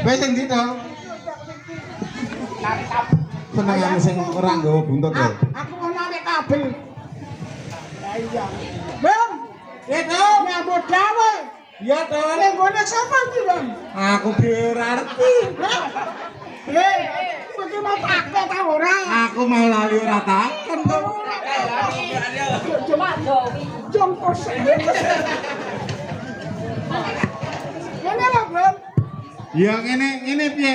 Wes sing ndi to? Senengane sing ora nggawa buntut ya. Aku mau narik kabel. Lah iya. Bang, Itu nyambut gawe. ya to. Ning gone sapa iki, Bang? Aku dhewe ora ngerti. Iki mau pakai ta ora? Aku mau lali ora takon to. Cuma jongkos. Ngene lho, Bang. Ya ngene piye?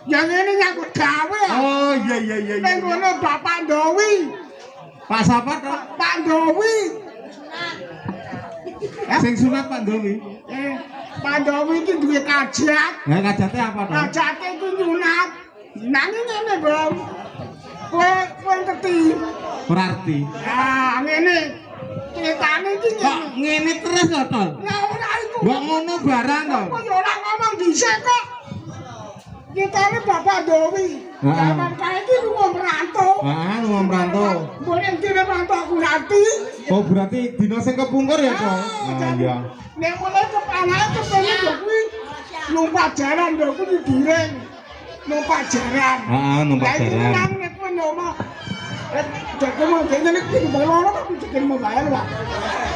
Yang ini nyambut gawe. Oh iya. Ning gone Bapak Ndowi. Pak sapa to? Pak Ndowi. Sing sunat Pak Ndowi. Pak Ndowi iki duwe kajat. Lah kajate apa to? Kajate iku nyunat. Nanging ngene, Bang. Kowe ngerti. Berarti. Ah, ngene. Ceritane iki Kok ngene terus lho, Tol? Ya ora iku. Mbok ngono barang to. Kok ya ora ngomong dhisik kok. Kitane Bapak Ndowi. Zaman kae iki lunga merantau. Heeh, lunga merantau. Mbone dene merantau aku ngerti. Oh, berarti dina sing kepungkur ya, Tol? Ah iya. Nek mulai kepalane kepene yo kuwi numpak jaran lho kuwi diring. Numpak jaran. Heeh, numpak jaran. Lah iki nek kowe ngomong jadi mau jadi nek iki loro tak bikin mau bayar, Pak.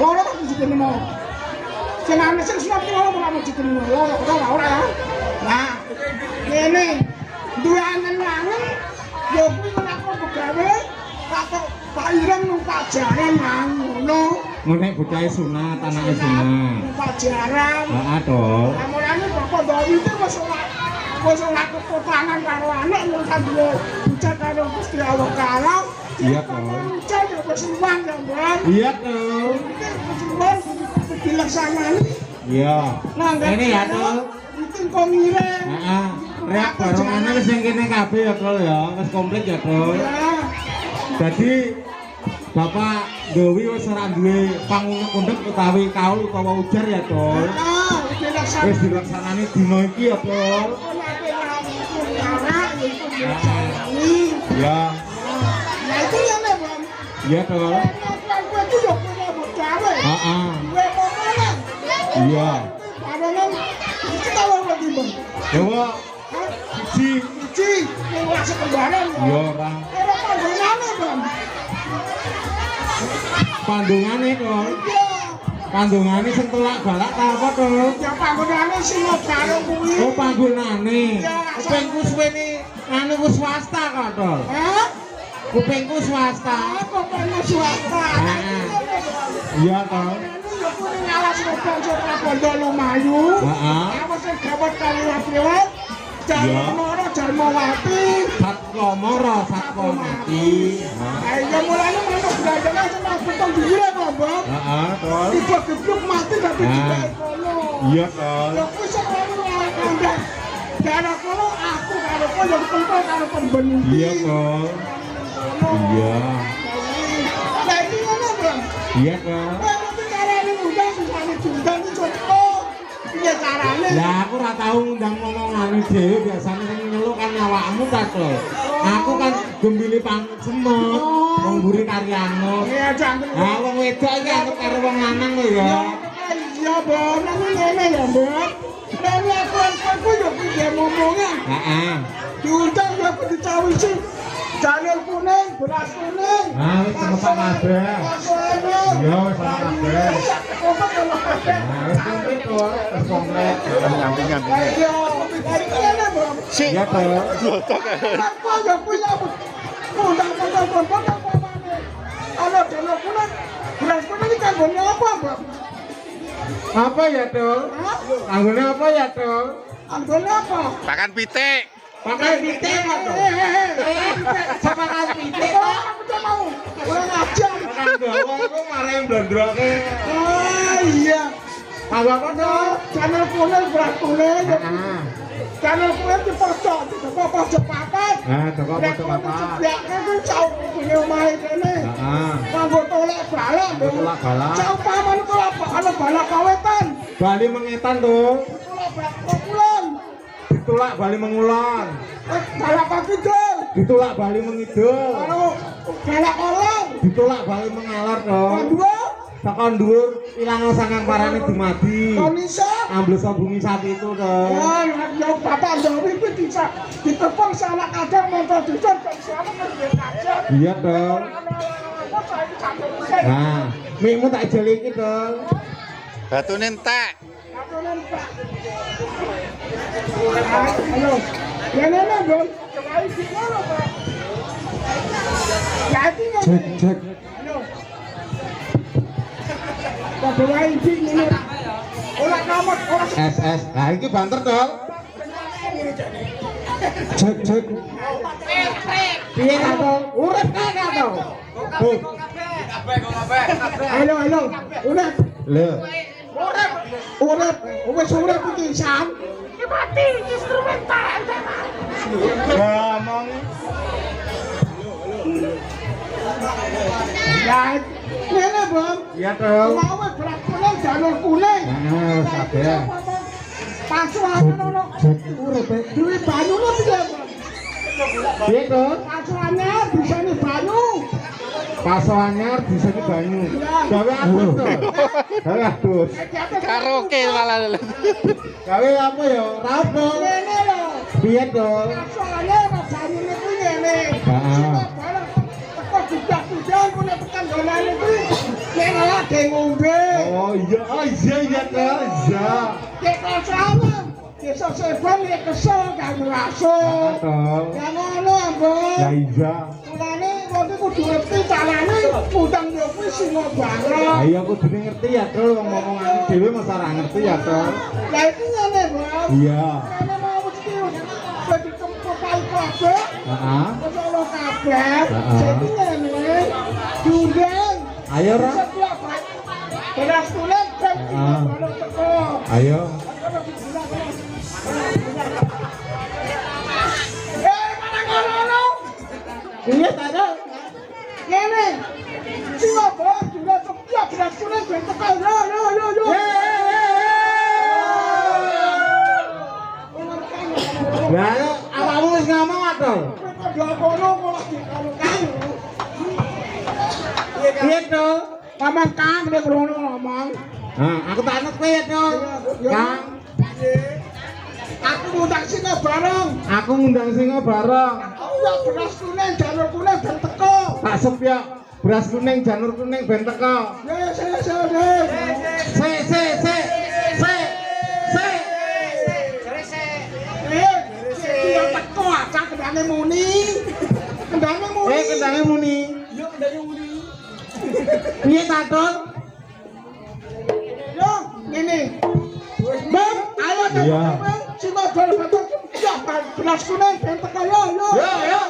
Loro tak bikin mau. Senane sing sunat loro ora bikin mau. Loro ora. Nah, ngene duwe angen-angen yo kuwi nek aku begawe kok Pak Ireng numpak jaran nang ngono. Ngono bocahe sunat, anake sunat. Numpak jaran. Heeh, Tol. Lah mulane Bapak Ndowi itu wis ora kepotangan karo anak yang duwe ucap karo Gusti Allah Kala. Iya, Tol. Ucap ya wis uang ya, Bang. Iya, Tol. Wis uang dilaksanani. Iya. Ini ya, Tol. Itu kok ngire. Heeh. Rek barongane wis ning kene kabeh ya, Tol ya. Wis komplit ya, Tol. Ya. Jadi Bapak Ndowi wis ora duwe pangundhek utawi kaul utawa ujar ya, Tol. Ah, dilaksanani. Wis dilaksanani dina iki ya, Tol. Ya. Nah itu ya, Bang. Iya, Tol. Kowe itu yo punya gawe. Heeh. Kowe momolan. Iya. Padahal iki tahu lagi, Bang. Dewa siji Iki ora sekembaran. ya ora Ora panggonane, Bang. pandungane, Tol. Iya. Pandungane sing telak balak ta apa, Tol? Ya panggonane sing karo kuwi. Oh, panggonane. Iya. Kupingku suwene anu ku swasta kok, Tol. Hah? Kupingku swasta. Apa pengen swasta? Iya, Tol. Ya kuwi ngalas bojo Prabowo Lumayu. Heeh. Apa sing gawat kali lewat? Jarmoro Jarmawati. Satkomoro Satkomati. Ya mulane mana belajarnya sama betul dhewe kok, Bang. Heeh, Tol. Digeblok mati tapi juga kono. Iya, Tol. Ya kuwi sekono ngandang. Karena kono aku karo kono yo kumpul karo pembening. Iya, Tol. Iya. Lah iki ngono, Bang. Iya, Tol. Kowe ngerti carane ngundang susane diundang iki contoh. Piye carane? Lah aku ora tau ngundang ngomongane dhewe, biasane sing nyeluk kan awakmu ta, Tol. Aku kan gembili pangsemut, wong mburi karyamu. Iya, jangan. Ah, wong wedok iki anggap karo wong lanang lho ya. Iya, Bang. Nang ngene ya, Bang. Lah aku yo piye ngomongnya? Heeh. Diundang yo aku dicawisi. Janur kuning, beras kuning. Nah, wis tempat kabeh. Iya, wis tempat kabeh. Nah, wis komplit Tol, wis komplit. Nyampingan ini. Iya, ngene, Bang. Iya, Tol. Aku yo punya undang-undang apa mana? Ana janur kuning, beras kuning iki kanggone apa, Bang? Apa ya, Tol? Hah? Anggone apa ya, Tol? Kanggone apa? Pakan pitik. Pakai pitik kok, Tol. Siapa kan pitik? Aku tak mau. Ora ngajar. Kan gawa iku mari blondroke. Oh iya. Kanggo apa, Tol? Janur kuning, beras kuning. Heeh. Janur kuning dipojok, dipojok papat. Nah, toko pojok apa? Ya kan jauh punya omahe kene. Heeh. Kanggo tolek balak. Tolak balak. Jauh paman kula ana balak kawetan. Bali mengetan tuh. Ditulak Bakulon. Ditulak Bali mengulon. Galak Kidul. Ditulak Bali mengidul. Karo Galak Kolong. Ditulak Bali mengalor dong. Kedua, Tekan dhuwur ilang sangang parane dumadi. Konisa. Ambles bumi sapi itu dong. Ya bapak Jawi itu bisa ditepung sama kadang motor dicor dan siapa kan dia kajar. Iya dong. Nah, mikmu tak jeliki dong. Batune entek. Halo, ya nenek dong. Kemarin gimana pak? Jadi Cek. Halo. Kemarin ini. Olah kamar, olah SS. Nah, iki banter dong. Cek. Piye ta dong? Urip kae ka dong. Oh, halo, udah. lho. Wes urip iki san. Iki mati instrumental. Ngomong. Ya, ngene, Bang. Iya dong. Mau berat kuning, jalur kuning. Nah, sabar. Pasukan ono. Urip. Duwe banyune piye, Bang? Piye dong? Pasukannya bisa nih banyu. Pasoannya bisa di banyu. Gawe apa dong? Gawe adus. Karaoke malah. Gawe apa ya? Rapo. Ngene lho. Piye dong? Pasukannya ora banyune kuwi ngene. Heeh. Teko judak-judak kuwi tekan dolane kuwi. Nek ora ge ngombe. Oh iya dong. Iya. Nek kasane. Desa Sebon nek kesel gak ngraso. Dong. Ya ngono, Mbok. Ya iya. Mulane wong iki kudu ngerti carane utang yo kuwi sing bareng. Iya aku kudu ngerti ya dong. Ngomongan dhewe masa ora ngerti ya dong. Lah iki ngene, Mbok. Iya. Ngene mau mesti dadi kempal kabeh. Heeh. Ono kabeh. Heeh. Jadi ngene. Diundang. Ayo Ra. Setiap beras kulit dan Heeh. baru teko. Ayo. Mana ngono? Iya tadi. Ngene. Siwa bos, sudah setiap beras kulit dan teko. Yo. Lah awakmu wis ngomong atuh. Yo kono malah dikalukan. Piye dong? Ngomong Kang, nek ngono ngomong. Nah, aku tak anut kowe ya dong. Kang, Aku ngundang sing bareng. aku ngundang singa bareng. Aku ya beras kuning, jalur kuning dan teko. Tak sepya beras kuning, janur kuning ben teko. Iya teko aja kendane muni. Kendane muni. Kendange muni. Iya kendane muni. Piye ta, Dong? Yo, ngene. Bang, ayo Iya. Sing beras kuning ben teko yo. Yo.